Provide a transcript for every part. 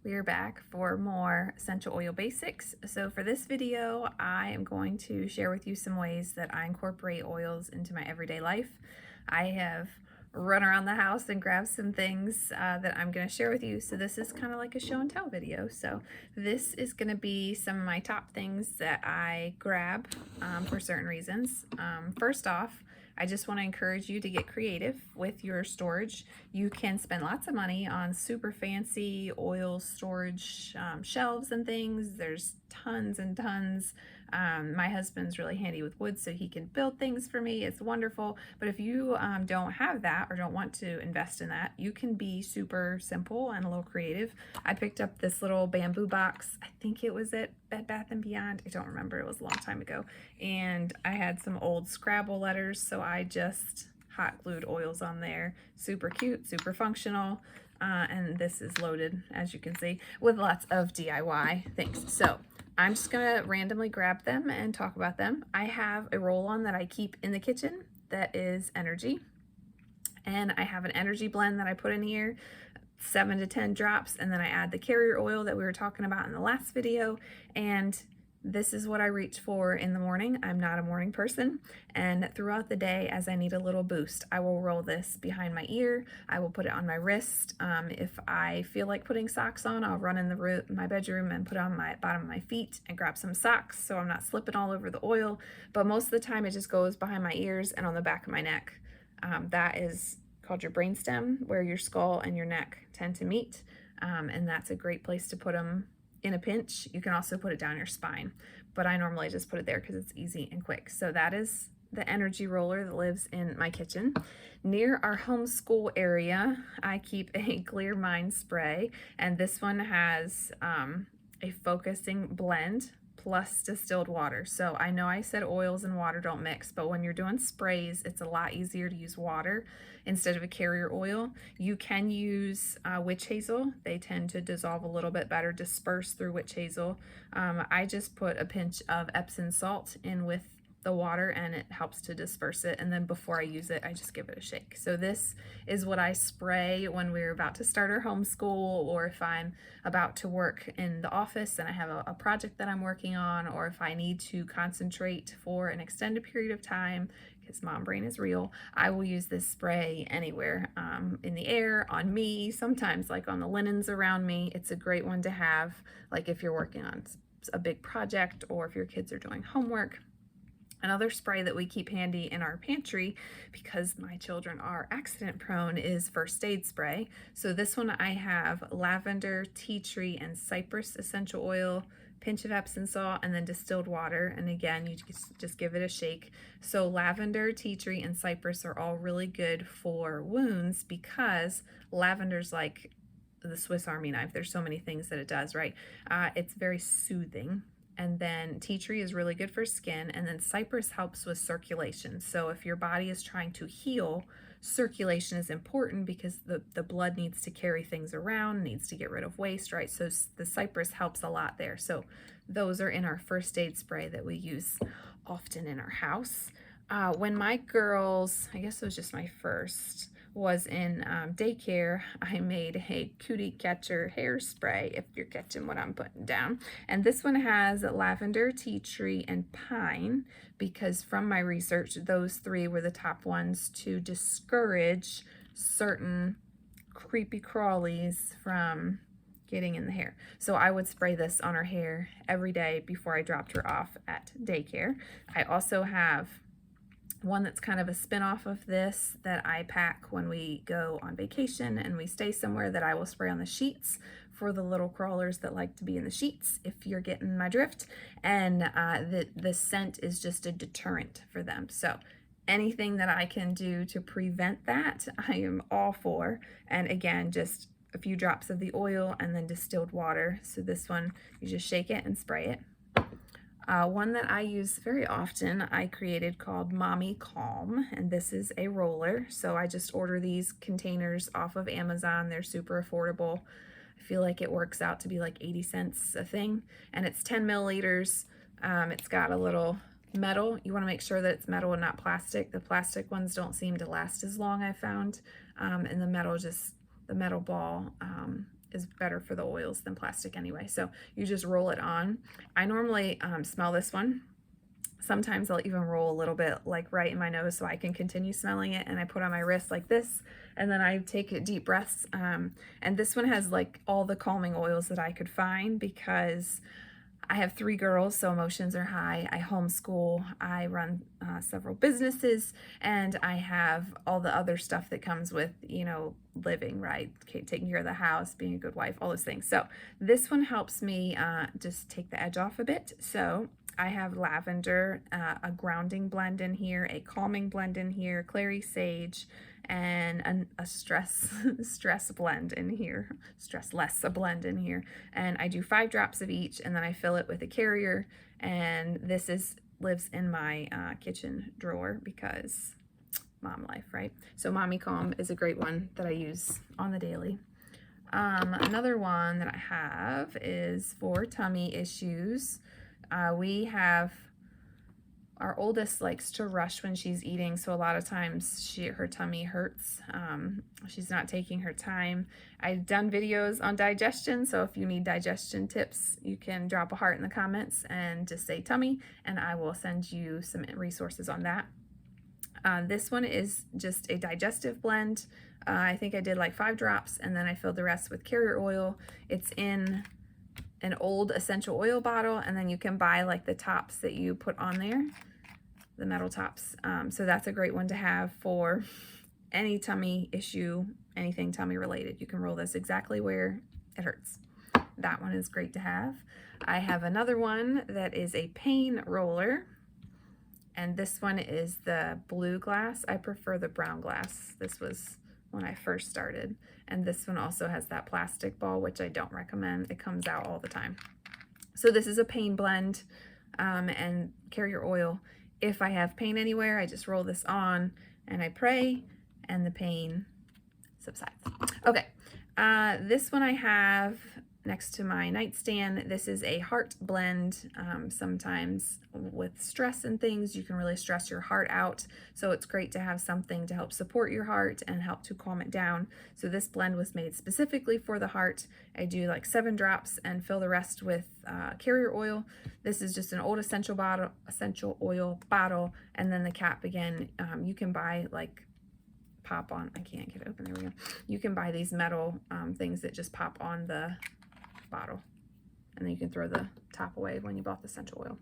We are back for more essential oil basics. So for this video, I am going to share with you some ways that I incorporate oils into my everyday life. I have run around the house and grabbed some things that I'm going to share with you. So this is kind of like a show and tell video. So this is going to be some of my top things that I grab for certain reasons. First off, I just want to encourage you to get creative with your storage. You can spend lots of money on super fancy oil storage shelves and things. There's tons and tons. My husband's really handy with wood, so he can build things for me. It's wonderful. But if you don't have that or don't want to invest in that, you can be super simple and a little creative. I picked up this little bamboo box. I think it was at Bed Bath & Beyond. I don't remember. It was a long time ago. And I had some old Scrabble letters, so I just hot glued oils on there. Super cute, super functional. And this is loaded, as you can see, with lots of DIY things. So I'm just gonna randomly grab them and talk about them. I have a roll-on that I keep in the kitchen that is energy. And I have an energy blend that I put in here, 7 to 10 drops, and then I add the carrier oil that we were talking about in the last video. And this is what I reach for in the morning. I'm not a morning person, and throughout the day, as I need a little boost, I will roll this behind my ear. I will put it on my wrist. If I feel like putting socks on, I'll run in my bedroom and put it on my bottom of my feet and grab some socks so I'm not slipping all over the oil. But most of the time, it just goes behind my ears and on the back of my neck. That is called your brainstem, where your skull and your neck tend to meet, and that's a great place to put them in a pinch. You can also put it down your spine, but I normally just put it there because it's easy and quick. So that is the energy roller that lives in my kitchen. Near our homeschool area, I keep a Clear Mind spray, and this one has a focusing blend plus distilled water. So I know I said oils and water don't mix, but when you're doing sprays, it's a lot easier to use water instead of a carrier oil. You can use witch hazel. They tend to dissolve a little bit better, disperse through witch hazel. I just put a pinch of Epsom salt in with the water and it helps to disperse it, and then before I use it I just give it a shake. So this is what I spray when we're about to start our homeschool, or if I'm about to work in the office and I have a project that I'm working on, or if I need to concentrate for an extended period of time because mom brain is real. I will use this spray anywhere, in the air, on me, sometimes like on the linens around me. It's a great one to have, like if you're working on a big project or if your kids are doing homework. Another spray that we keep handy in our pantry, because my children are accident prone, is first aid spray. So this one I have lavender, tea tree, and cypress essential oil, pinch of Epsom salt, and then distilled water. And again, you just give it a shake. So lavender, tea tree, and cypress are all really good for wounds because lavender's like the Swiss Army knife. There's so many things that it does, right? It's very soothing. And then tea tree is really good for skin, and then cypress helps with circulation. So if your body is trying to heal, circulation is important because the blood needs to carry things around, needs to get rid of waste, right? So the cypress helps a lot there. So those are in our first aid spray that we use often in our house. When my girls, I guess it was just my first, was in daycare, I made a cootie catcher hairspray, if you're catching what I'm putting down. And this one has lavender, tea tree, and pine, because from my research, those three were the top ones to discourage certain creepy crawlies from getting in the hair. So I would spray this on her hair every day before I dropped her off at daycare. I also have one that's kind of a spin-off of this that I pack when we go on vacation and we stay somewhere, that I will spray on the sheets for the little crawlers that like to be in the sheets, if you're getting my drift. And the scent is just a deterrent for them. So anything that I can do to prevent that, I am all for. And again, just a few drops of the oil and then distilled water. So this one, you just shake it and spray it. One that I use very often, I created, called Mommy Calm, and this is a roller. So I just order these containers off of Amazon. They're super affordable. I feel like it works out to be like 80 cents a thing, and it's 10 milliliters. It's got a little metal. You want to make sure that it's metal and not plastic. The plastic ones don't seem to last as long, I found, and the metal ball is better for the oils than plastic anyway. So you just roll it on. I normally smell this one. Sometimes I'll even roll a little bit like right in my nose so I can continue smelling it, and I put on my wrist like this, and then I take deep breaths. And this one has like all the calming oils that I could find because I have 3 girls, so emotions are high. I homeschool, I run several businesses, and I have all the other stuff that comes with, you know, living, right? Taking care of the house, being a good wife, all those things. So this one helps me just take the edge off a bit. So I have lavender, a grounding blend in here, a calming blend in here, clary sage, and a stress blend in here, a blend in here. And I do 5 drops of each, and then I fill it with a carrier. And this lives in my kitchen drawer because mom life, right? So Mommy Calm is a great one that I use on the daily. Another one that I have is for tummy issues. We have, our oldest likes to rush when she's eating, so a lot of times her tummy hurts. She's not taking her time. I've done videos on digestion, so if you need digestion tips, you can drop a heart in the comments and just say tummy, and I will send you some resources on that. This one is just a digestive blend. I think I did like 5 drops, and then I filled the rest with carrier oil. It's in an old essential oil bottle, and then you can buy like the tops that you put on there, the metal tops. So that's a great one to have for any tummy issue, anything tummy related. You can roll this exactly where it hurts. That one is great to have. I have another one that is a pain roller, and this one is the blue glass. I prefer the brown glass. This was when I first started. And this one also has that plastic ball, which I don't recommend. It comes out all the time. So this is a pain blend and carrier oil. If I have pain anywhere, I just roll this on and I pray and the pain subsides. Okay, this one I have next to my nightstand. This is a heart blend. Sometimes with stress and things, you can really stress your heart out. So it's great to have something to help support your heart and help to calm it down. So this blend was made specifically for the heart. I do like 7 drops and fill the rest with carrier oil. This is just an old essential oil bottle. And then the cap again, you can buy like pop on, I can't get it open, there we go. You can buy these metal things that just pop on the bottle, and then you can throw the top away when you bought the essential oil.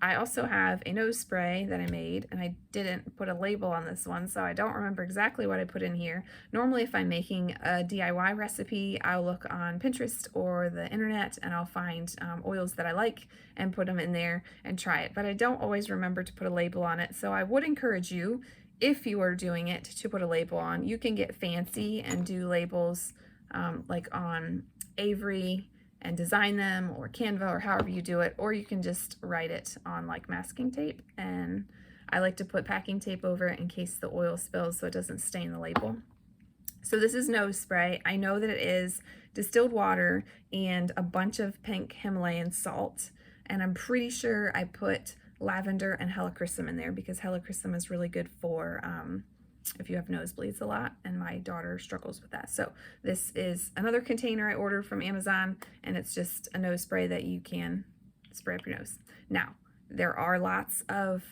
I also have a nose spray that I made, and I didn't put a label on this one, so I don't remember exactly what I put in here. Normally, if I'm making a DIY recipe, I'll look on Pinterest or the internet, and I'll find oils that I like and put them in there and try it. But I don't always remember to put a label on it, so I would encourage you, if you are doing it, to put a label on. You can get fancy and do labels like on Avery and design them, or Canva, or however you do it, or you can just write it on like masking tape. And I like to put packing tape over it in case the oil spills so it doesn't stain the label. So this is nose spray. I know that it is distilled water and a bunch of pink Himalayan salt, and I'm pretty sure I put lavender and Helichrysum in there because Helichrysum is really good for if you have nosebleeds a lot, and my daughter struggles with that. So this is another container I ordered from Amazon, and it's just a nose spray that you can spray up your nose. Now, there are lots of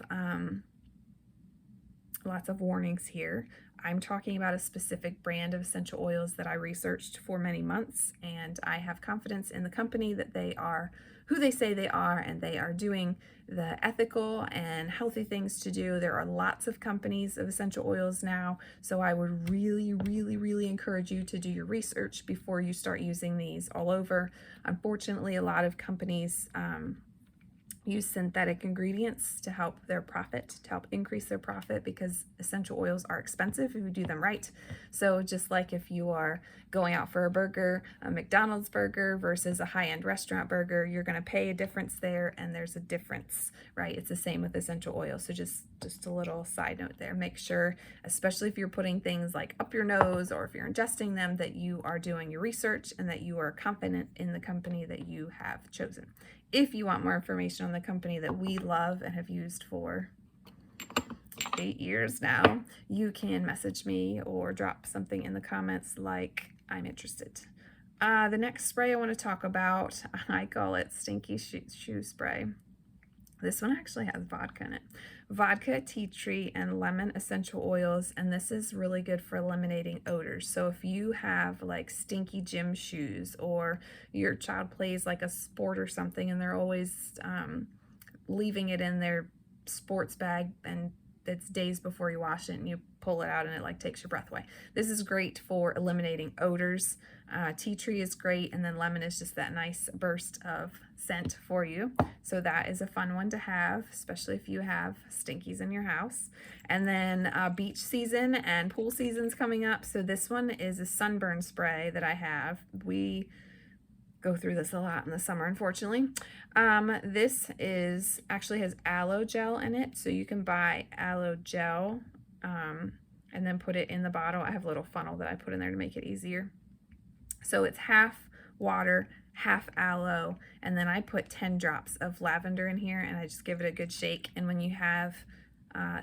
warnings here. I'm talking about a specific brand of essential oils that I researched for many months, and I have confidence in the company that they are who they say they are, and they are doing the ethical and healthy things to do. There are lots of companies of essential oils now, so I would really, really, really encourage you to do your research before you start using these all over. Unfortunately, a lot of companies use synthetic ingredients to help their profit, to help increase their profit, because essential oils are expensive if you do them right. So just like if you are going out for a burger, a McDonald's burger versus a high-end restaurant burger, you're going to pay a difference there, and there's a difference, right? It's the same with essential oils. So just a little side note there. Make sure, especially if you're putting things like up your nose or if you're ingesting them, that you are doing your research and that you are confident in the company that you have chosen. If you want more information on the company that we love and have used for 8 years now, you can message me or drop something in the comments like, I'm interested. The next spray I want to talk about, I call it Stinky Shoe Spray. This one actually has vodka in it. Vodka, tea tree, and lemon essential oils, and this is really good for eliminating odors. So if you have like stinky gym shoes, or your child plays like a sport or something and they're always leaving it in their sports bag and it's days before you wash it and you pull it out and it like takes your breath away. This is great for eliminating odors. Tea tree is great, and then lemon is just that nice burst of scent for you. So that is a fun one to have, especially if you have stinkies in your house. And then beach season and pool season's coming up. So this one is a sunburn spray that I have. We go through this a lot in the summer, unfortunately. This is actually has aloe gel in it, so you can buy aloe gel and then put it in the bottle. I have a little funnel that I put in there to make it easier. So it's half water, half aloe, and then I put 10 drops of lavender in here, and I just give it a good shake. And when you have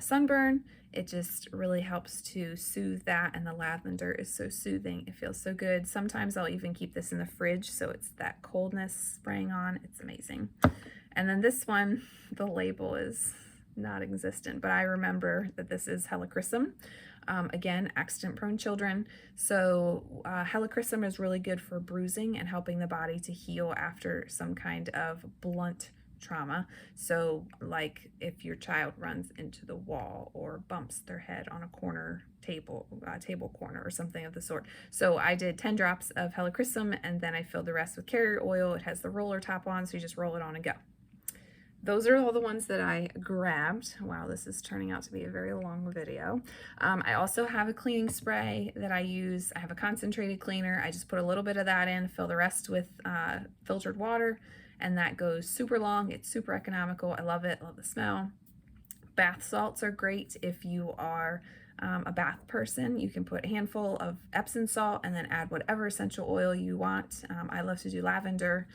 sunburn, it just really helps to soothe that, and the lavender is so soothing. It feels so good. Sometimes I'll even keep this in the fridge so it's that coldness spraying on. It's amazing. And then this one, the label is not existent, but I remember that this is Helichrysum. Again, accident-prone children. So Helichrysum is really good for bruising and helping the body to heal after some kind of blunt trauma. So like if your child runs into the wall or bumps their head on a corner table corner or something of the sort. So I did 10 drops of Helichrysum, and then I filled the rest with carrier oil. It has the roller top on, so you just roll it on and go. Those are all the ones that I grabbed. Wow, this is turning out to be a very long video. I also have a cleaning spray that I use. I have a concentrated cleaner. I just put a little bit of that in, fill the rest with filtered water, and that goes super long. It's super economical. I love it. I love the smell. Bath salts are great if you are a bath person. You can put a handful of Epsom salt and then add whatever essential oil you want. I love to do lavender.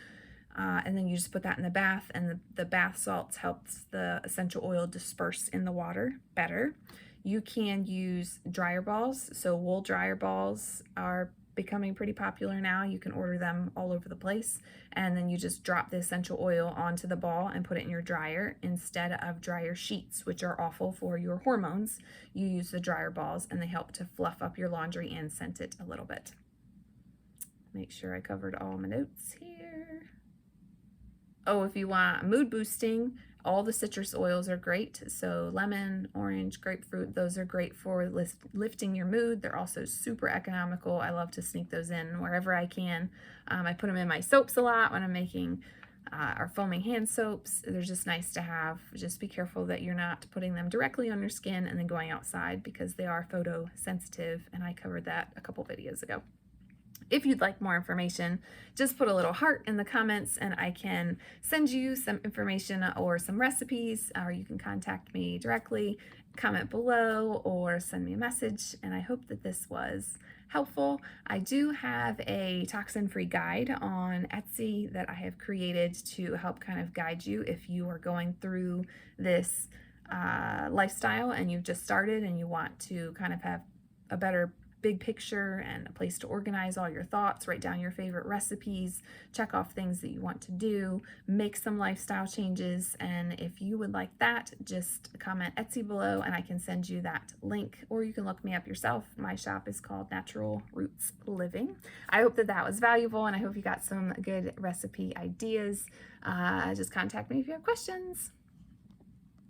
And then you just put that in the bath, and the bath salts helps the essential oil disperse in the water better. You can use dryer balls. So wool dryer balls are becoming pretty popular now. You can order them all over the place, and then you just drop the essential oil onto the ball and put it in your dryer instead of dryer sheets, which are awful for your hormones. You use the dryer balls, and they help to fluff up your laundry and scent it a little bit. Make sure I covered all my notes here. Oh, if you want mood boosting, all the citrus oils are great. So lemon, orange, grapefruit, those are great for lifting your mood. They're also super economical. I love to sneak those in wherever I can. I put them in my soaps a lot when I'm making our foaming hand soaps. They're just nice to have. Just be careful that you're not putting them directly on your skin and then going outside, because they are photosensitive, and I covered that a couple videos ago. If you'd like more information, just put a little heart in the comments and I can send you some information or some recipes, or you can contact me directly, comment below, or send me a message. And I hope that this was helpful. I do have a toxin-free guide on Etsy that I have created to help kind of guide you if you are going through this lifestyle and you've just started and you want to kind of have a better big picture and a place to organize all your thoughts, write down your favorite recipes, check off things that you want to do, make some lifestyle changes. And if you would like that, just comment Etsy below and I can send you that link, or you can look me up yourself. My shop is called Natural Roots Living. I hope that that was valuable, and I hope you got some good recipe ideas. Just contact me if you have questions.